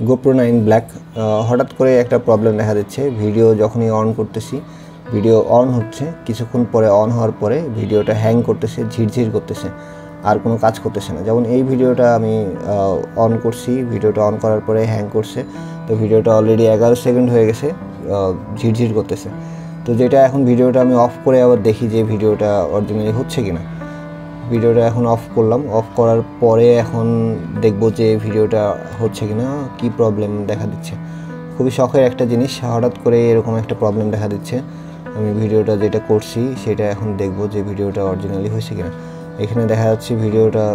GoPro 9 black হঠাৎ করে একটা প্রবলেম দেখা দিচ্ছে। ভিডিও যখনই অন করতেছি, ভিডিও অন হচ্ছে, কিছুক্ষণ পরে অন হওয়ার পরে ভিডিওটা হ্যাং করতেছে, ঝিরঝির করতেছে, আর কোনো কাজ করতেছে না। যেমন এই ভিডিওটা আমি অন করছি, ভিডিওটা অন করার পরে হ্যাং করছে। তো ভিডিওটা অলরেডি 11 সেকেন্ড হয়ে গেছে, ঝিরঝির করতেছে। তো যেটা এখন ভিডিওটা আমি অফ করে আবার দেখি যে ভিডিওটা অরিজিনালি হচ্ছে কিনা। ভিডিওটা এখন অফ করলাম, অফ করার পরে এখন দেখব যে ভিডিওটা হচ্ছে কিনা, কি প্রবলেম দেখা দিচ্ছে। খুবই শখের একটা জিনিস, হঠাৎ করে এরকম একটা প্রবলেম দেখা দিচ্ছে। আমি ভিডিওটা যেটা করছি সেটা এখন দেখব যে ভিডিওটা অরিজিনালি হয়েছে কিনা। এখানে দেখা যাচ্ছে ভিডিওটা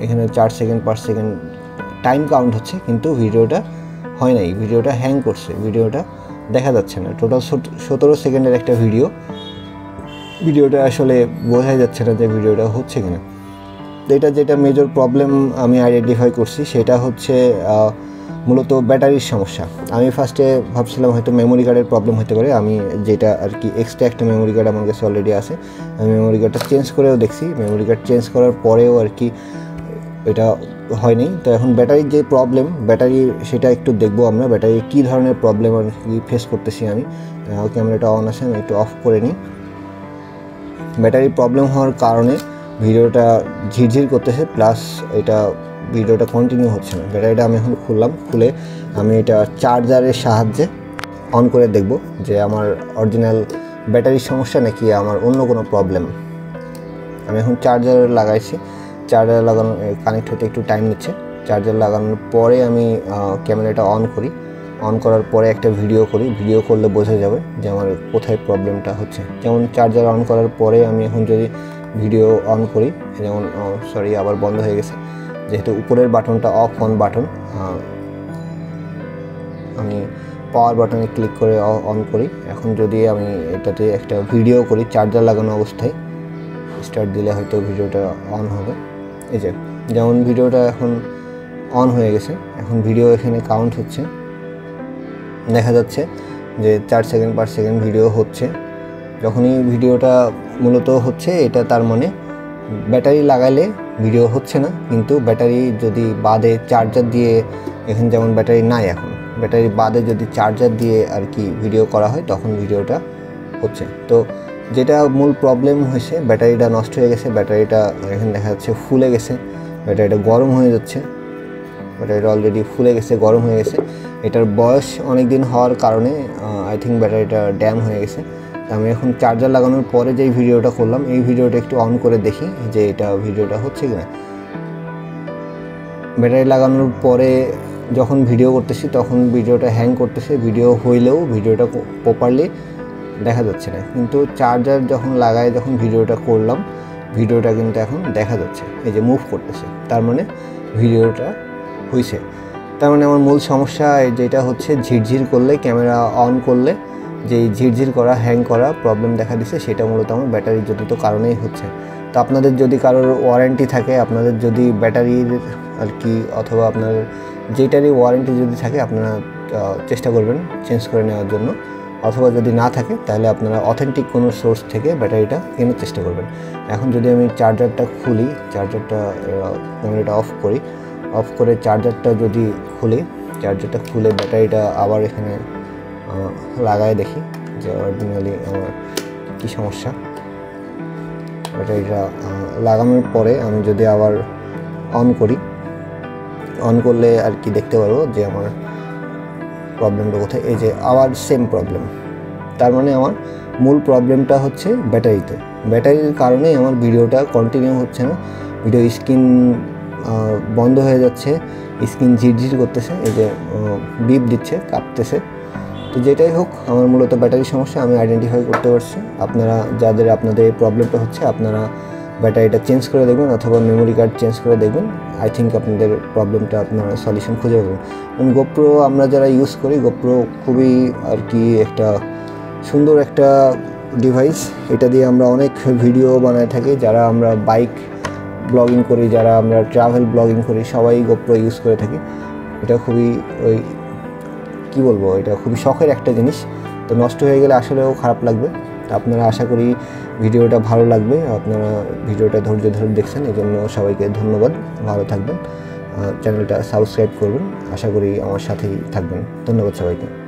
এখানে 4 সেকেন্ড 5 সেকেন্ড টাইম কাউন্ট হচ্ছে, কিন্তু ভিডিওটা হয় নাই, ভিডিওটা হ্যাং করছে, ভিডিওটা দেখা যাচ্ছে না। টোটাল 17 সেকেন্ডের একটা ভিডিওটা আসলে বোঝাই যাচ্ছে না যে ভিডিওটা হচ্ছে কিনা। এটা যেটা মেজর প্রবলেম আমি আইডেন্টিফাই করছি সেটা হচ্ছে মূলত ব্যাটারির সমস্যা। আমি ফার্স্টে ভাবছিলাম হয়তো মেমোরি কার্ডের প্রবলেম হতে পারে। আমি যেটা আর কি এক্সট্রা একটা মেমোরি কার্ড আমার কাছে অলরেডি আছে, আমি মেমোরি কার্ডটা চেঞ্জ করেও দেখছি। মেমোরি কার্ড চেঞ্জ করার পরেও আর কি এটা হয়নি। তো এখন ব্যাটারির যে প্রবলেম, ব্যাটারি সেটা একটু দেখবো আমরা, ব্যাটারি কী ধরনের প্রবলেম আর কি ফেস করতেছি। আমি ক্যামেরাটা অন আছে, আমি একটু অফ করে নিই। ব্যাটারি প্রবলেম হওয়ার কারণে ভিডিওটা ঝিরঝির করতেছে, প্লাস এটা ভিডিওটা কন্টিনিউ হচ্ছে না। ব্যাটারিটা আমি এখন খুলে আমি এটা চার্জারের সাহায্যে অন করে দেখব যে আমার অরিজিনাল ব্যাটারির সমস্যা নাকি আমার অন্য কোনো প্রবলেম। আমি এখন চার্জার লাগাইছি, চার্জার লাগানো কানেক্ট হতে একটু টাইম নিচ্ছে। চার্জার লাগানোর পরে আমি ক্যামেরাটা অন করি, অন করার পরে একটা ভিডিও করি। ভিডিও করলে বোঝা যাবে যে আমার কোথায় প্রবলেমটা হচ্ছে। যেমন চার্জার অন করার পরে আমি এখন যদি ভিডিও অন করি, যেমন আবার বন্ধ হয়ে গেছে, যেহেতু উপরের বাটনটা অন বাটন, আমি পাওয়ার বাটনে ক্লিক করে অন করি। এখন যদি আমি এটাতে একটা ভিডিও করি চার্জার লাগানো অবস্থায়, স্টার্ট দিলে হয়তো ভিডিওটা অন হবে। এই যে যেমন ভিডিওটা এখন অন হয়ে গেছে, এখন ভিডিও এখানে কাউন্ট হচ্ছে, দেখা যাচ্ছে যে 4 সেকেন্ড 5 সেকেন্ড ভিডিও হচ্ছে। যখনই ভিডিওটা মূলত হচ্ছে, এটা তার মানে ব্যাটারি লাগালে ভিডিও হচ্ছে না, কিন্তু ব্যাটারি যদি বাদে চার্জার দিয়ে, এখানে যেমন ব্যাটারি নাই, এখন ব্যাটারি বাদে যদি চার্জার দিয়ে আর কি ভিডিও করা হয় তখন ভিডিওটা হচ্ছে। তো যেটা মূল প্রবলেম হয়েছে, ব্যাটারিটা নষ্ট হয়ে গেছে, ব্যাটারিটা এখানে দেখা যাচ্ছে ফুলে গেছে, ব্যাটারিটা গরম হয়ে যাচ্ছে, ব্যাটারিটা অলরেডি ফুলে গেছে, গরম হয়ে গেছে। এটার বয়স অনেক দিন হওয়ার কারণে আই থিঙ্ক ব্যাটারিটা ড্যাম হয়ে গেছে। আমি এখন চার্জার লাগানোর পরে যেই ভিডিওটা করলাম, এই ভিডিওটা একটু অন করে দেখি যে এটা ভিডিওটা হচ্ছে কিনা। ব্যাটারি লাগানোর পরে যখন ভিডিও করতেছি তখন ভিডিওটা হ্যাং করতেছে, ভিডিও হইলেও ভিডিওটা প্রপারলি দেখা যাচ্ছে না। কিন্তু চার্জার যখন লাগায়, যখন ভিডিওটা করলাম, ভিডিওটা কিন্তু এখন দেখা যাচ্ছে, এই যে মুভ করতেছে, তার মানে ভিডিওটা হয়েছে। তার মানে আমার মূল সমস্যা যেটা হচ্ছে, ঝিরঝির করলে, ক্যামেরা অন করলে যেই ঝিরঝির করা, হ্যাং করা প্রবলেম দেখা দিচ্ছে, সেটা মূলত আমার ব্যাটারির জনিত কারণেই হচ্ছে। তো আপনাদের যদি কারোর ওয়ারেন্টি থাকে, আপনাদের যদি ব্যাটারির আর কি, অথবা আপনার যেটারই ওয়ারেন্টি যদি থাকে, আপনারা চেষ্টা করবেন চেঞ্জ করে নেওয়ার জন্য। অথবা যদি না থাকে তাহলে আপনারা অথেন্টিক কোনো সোর্স থেকে ব্যাটারিটা কেনার চেষ্টা করবেন। এখন যদি আমি চার্জারটা খুলি, চার্জারটা ক্যামেরাটা অফ করি, অফ করে চার্জারটা যদি চার্জারটা খুলে ব্যাটারিটা আবার এখানে লাগায় দেখি যে অরিজিনালি আমার কী সমস্যা। ব্যাটারিটা লাগানোর পরে আমি যদি আবার অন করি, অন করলে আর কি দেখতে পারবো যে আমার প্রবলেমটা কোথায়। এই যে আবার সেম প্রবলেম, তার মানে আমার মূল প্রবলেমটা হচ্ছে ব্যাটারিতে। ব্যাটারির কারণেই আমার ভিডিওটা কন্টিনিউ হচ্ছে না, ভিডিও স্ক্রিন বন্ধ হয়ে যাচ্ছে, স্ক্রিন ঝিরঝির করতেছে, এই যে বিপ দিচ্ছে, কাঁপতেছে। তো যেটাই হোক, আমার মূলত ব্যাটারির সমস্যা আমি আইডেন্টিফাই করতে পারছি। আপনারা আপনাদের এই প্রবলেমটা হচ্ছে, আপনারা ব্যাটারিটা চেঞ্জ করে দেখবেন অথবা মেমোরি কার্ড চেঞ্জ করে দেখবেন। আই থিঙ্ক আপনাদের প্রবলেমটা আপনারা সলিউশন খুঁজে পাবেন। এবং GoPro আমরা যারা ইউজ করি, GoPro খুবই আর কি একটা সুন্দর একটা ডিভাইস। এটা দিয়ে আমরা অনেক ভিডিও বানায় থাকি, যারা আমরা বাইক ব্লগিং করি, যারা আমরা ট্রাভেল ব্লগিং করি, সবাই GoPro ইউজ করে থাকি। এটা খুবই কী বলবো, এটা খুবই শখের একটা জিনিস। তো নষ্ট হয়ে গেলে আসলেও খারাপ লাগবে। আপনারা আশা করি ভিডিওটা ভালো লাগবে, আপনারা ভিডিওটা ধৈর্য ধরে দেখছেন, এই জন্য সবাইকে ধন্যবাদ। ভালো থাকবেন, চ্যানেলটা সাবস্ক্রাইব করবেন। আশা করি আমার সাথেই থাকবেন। ধন্যবাদ সবাইকে।